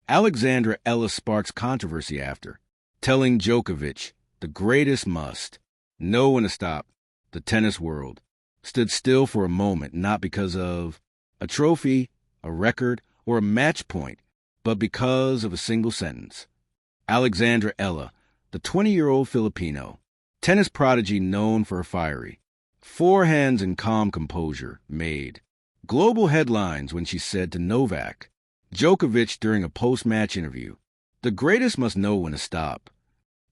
Alexandra Eala sparks controversy after, telling Djokovic, the greatest must know when to stop. The tennis world stood still for a moment, not because of a trophy, a record, or a match point, but because of a single sentence. Alexandra Eala, the 20-year-old Filipino, tennis prodigy known for her fiery forehands and calm composure, made global headlines when she said to Novak Djokovic during a post-match interview, "The greatest must know when to stop."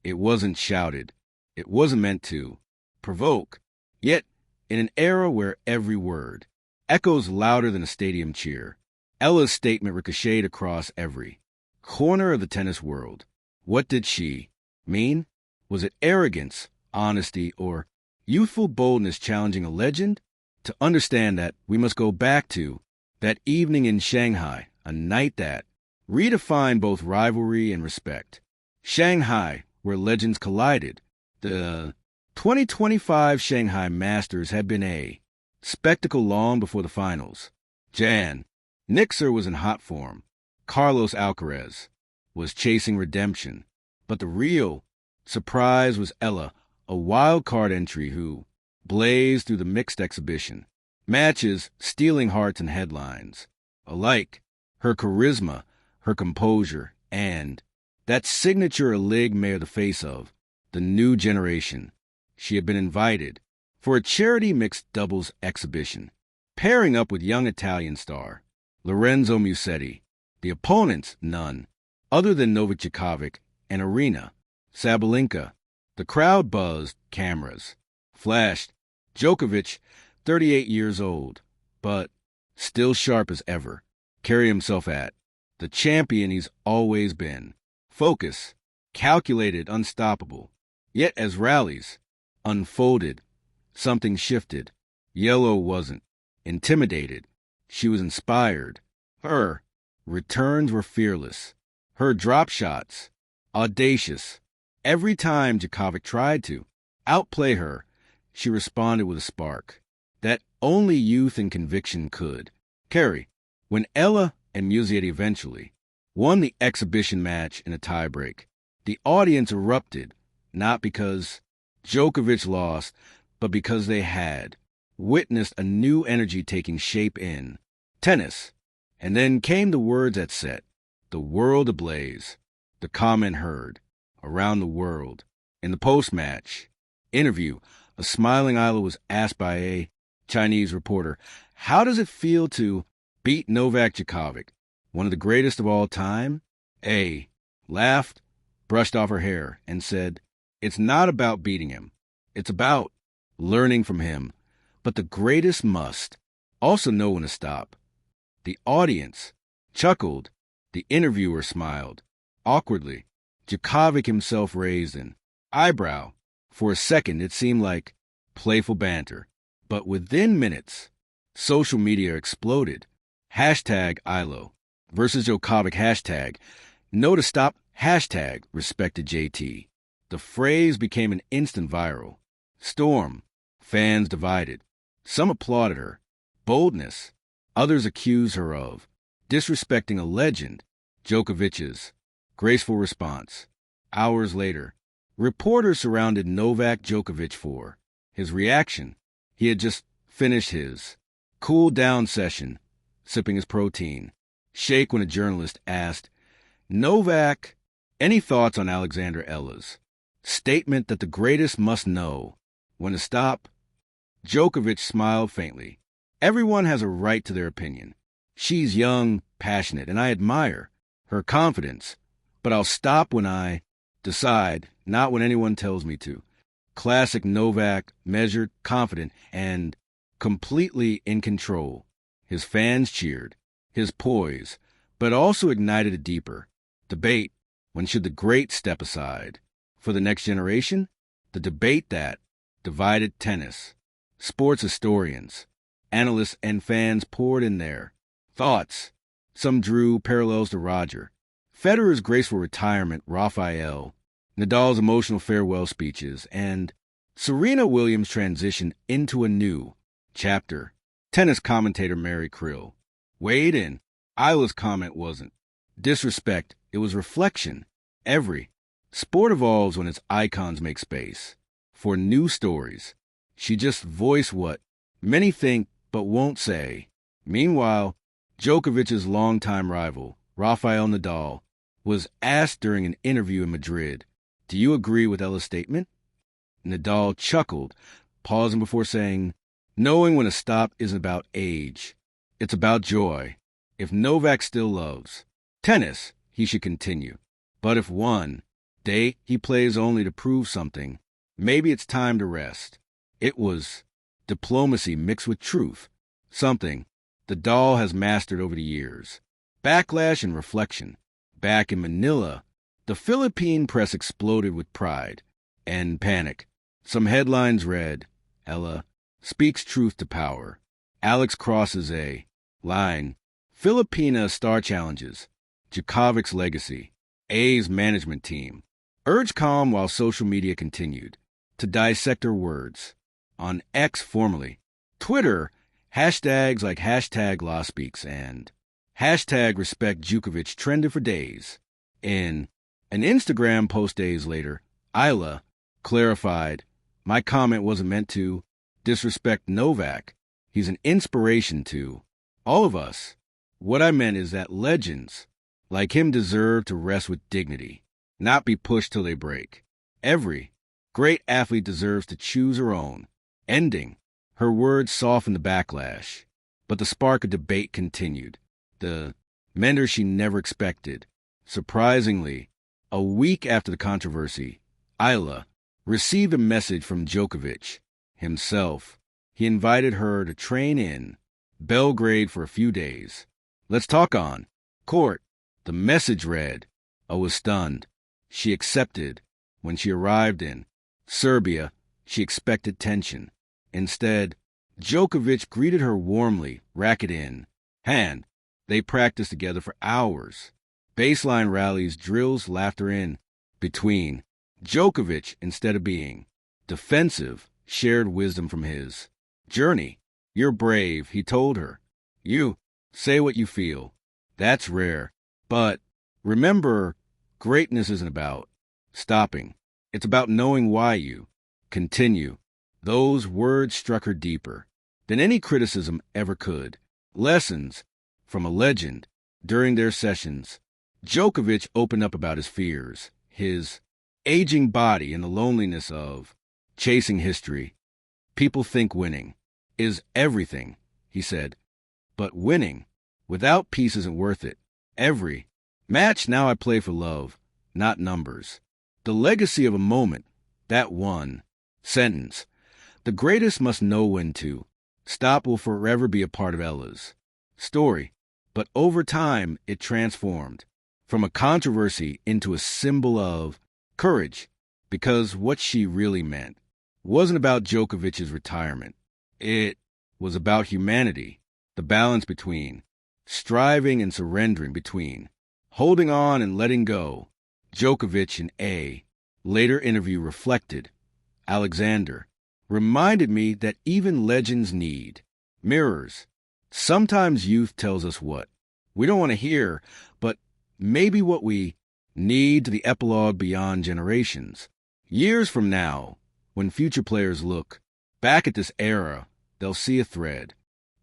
It wasn't shouted. It wasn't meant to provoke. Yet, in an era where every word echoes louder than a stadium cheer, Ella's statement ricocheted across every corner of the tennis world. What did she mean? Was it arrogance, honesty, or youthful boldness challenging a legend? To understand that, we must go back to that evening in Shanghai, a night that redefined both rivalry and respect. Shanghai, where legends collided. The 2025 Shanghai Masters had been a spectacle long before the finals. Jan Nixer was in hot form. Carlos Alcaraz was chasing redemption. But the real surprise was Ella, a wild card entry who blazed through the mixed exhibition. Matches stealing hearts and headlines alike. Her charisma, her composure, and that signature a league may the face of the new generation. She had been invited for a charity mixed doubles exhibition, pairing up with young Italian star Lorenzo Musetti. The opponents, none other than Novak Djokovic and Arena Sabalenka. The crowd buzzed, cameras flashed. Djokovic, 38 years old, but still sharp as ever, carry himself at the champion he's always been. Focus, calculated, unstoppable. Yet as rallies unfolded, something shifted. Yellow wasn't intimidated. She was inspired. Her returns were fearless. Her drop shots, audacious. Every time Djokovic tried to outplay her, she responded with a spark that only youth and conviction could carry. When Ella and Musetti eventually won the exhibition match in a tiebreak, the audience erupted, not because Djokovic lost, but because they had witnessed a new energy taking shape in tennis. And then came the words that set the world ablaze. The comment heard around the world. In the post-match interview, a smiling Eala was asked by a Chinese reporter, "How does it feel to beat Novak Djokovic, one of the greatest of all time?" A laughed, brushed off her hair, and said, "It's not about beating him. It's about learning from him. But the greatest must also know when to stop." The audience chuckled. The interviewer smiled. Awkwardly, Djokovic himself raised an eyebrow. For a second, it seemed like playful banter. But within minutes, social media exploded. Hashtag ILO versus Djokovic hashtag no to stop hashtag respected JT. The phrase became an instant viral storm. Fans divided. Some applauded her boldness. Others accused her of disrespecting a legend. Djokovic's graceful response. Hours later, reporters surrounded Novak Djokovic for his reaction. He had just finished his cool-down session, sipping his protein shake when a journalist asked, "Novak, any thoughts on Alexandra Eala's statement that the greatest must know when to stop?" Djokovic smiled faintly. "Everyone has a right to their opinion. She's young, passionate, and I admire her confidence. But I'll stop when I decide, not when anyone tells me to." Classic Novak, measured, confident, and completely in control. His fans cheered, his poise, but also ignited a deeper debate. When should the great step aside? For the next generation? The debate that divided tennis. Sports historians, analysts, and fans poured in their thoughts. Some drew parallels to Roger Federer's graceful retirement, Rafael Nadal's emotional farewell speeches, and Serena Williams' transition into a new chapter. Tennis commentator Mary Krill weighed in. Isla's comment wasn't disrespect, it was reflection. Every sport evolves when its icons make space for new stories. She just voiced what many think but won't say. Meanwhile, Djokovic's longtime rival, Rafael Nadal, was asked during an interview in Madrid, "Do you agree with Ella's statement?" Nadal chuckled, pausing before saying, "Knowing when to stop isn't about age. It's about joy. If Novak still loves tennis, he should continue. But if one day he plays only to prove something, maybe it's time to rest." It was diplomacy mixed with truth, something the doll has mastered over the years. Backlash and reflection. Back in Manila, the Philippine press exploded with pride and panic. Some headlines read, "Ella speaks truth to power. Alex crosses a line. Filipina star challenges. Djokovic's legacy. A's management team." Urged calm while social media continued to dissect her words. On X, formerly Twitter, hashtags like #LawSpeaks and #RespectDjokovic trended for days. In an Instagram post days later, Eala clarified, "My comment wasn't meant to disrespect Novak. He's an inspiration to all of us. What I meant is that legends like him deserve to rest with dignity, not be pushed till they break. Every great athlete deserves to choose her own ending." Her words softened the backlash, but the spark of debate continued. The mentor she never expected. Surprisingly, a week after the controversy, Eala received a message from Djokovic himself. He invited her to train in Belgrade for a few days. "Let's talk on court." The message read, "I was stunned." She accepted. When she arrived in Serbia, she expected tension. Instead, Djokovic greeted her warmly, racket in hand. They practiced together for hours. Baseline rallies, drills, laughter in between. Djokovic, instead of being defensive, shared wisdom from his journey. "You're brave," he told her. "You say what you feel. That's rare. But remember, greatness isn't about stopping. It's about knowing why you continue." Those words struck her deeper than any criticism ever could. Lessons from a legend. During their sessions, Djokovic opened up about his fears, his aging body, and the loneliness of chasing history. "People think winning is everything," he said, "but winning without peace isn't worth it. Every match now I play for love, not numbers." The legacy of a moment, that one sentence. The greatest must know when to stop will forever be a part of Ella's story. But over time, it transformed from a controversy into a symbol of courage, because what she really meant wasn't about Djokovic's retirement. It was about humanity, the balance between striving and surrendering, between holding on and letting go. Djokovic in a later interview reflected, "Alexander reminded me that even legends need mirrors. Sometimes youth tells us what we don't want to hear, but maybe what we need to the epilogue beyond generations. Years from now, when future players look back at this era, they'll see a thread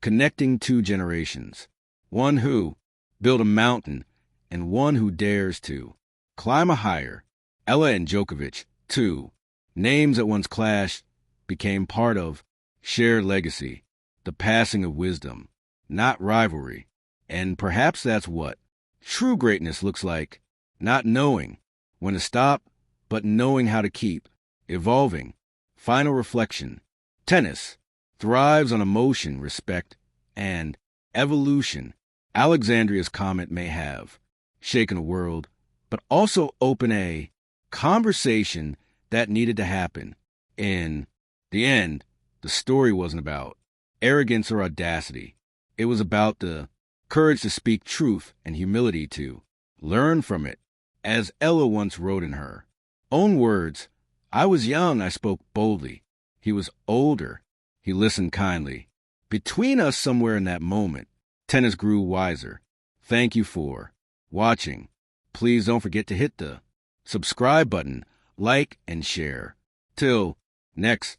connecting two generations. One who built a mountain and one who dares to climb a higher." Ella and Djokovic, two names that once clashed, became part of shared legacy, the passing of wisdom, not rivalry. And perhaps that's what true greatness looks like, not knowing when to stop, but knowing how to keep evolving. Final reflection. Tennis thrives on emotion, respect, and evolution. Alexandria's comment may have shaken the world, but also opened a conversation that needed to happen. In the end, the story wasn't about arrogance or audacity. It was about the courage to speak truth and humility to learn from it. As Ella once wrote in her own words, "I was young, I spoke boldly. He was older, he listened kindly. Between us somewhere in that moment, tennis grew wiser. Thank you for watching. Please don't forget to hit the subscribe button, like, and share. Till next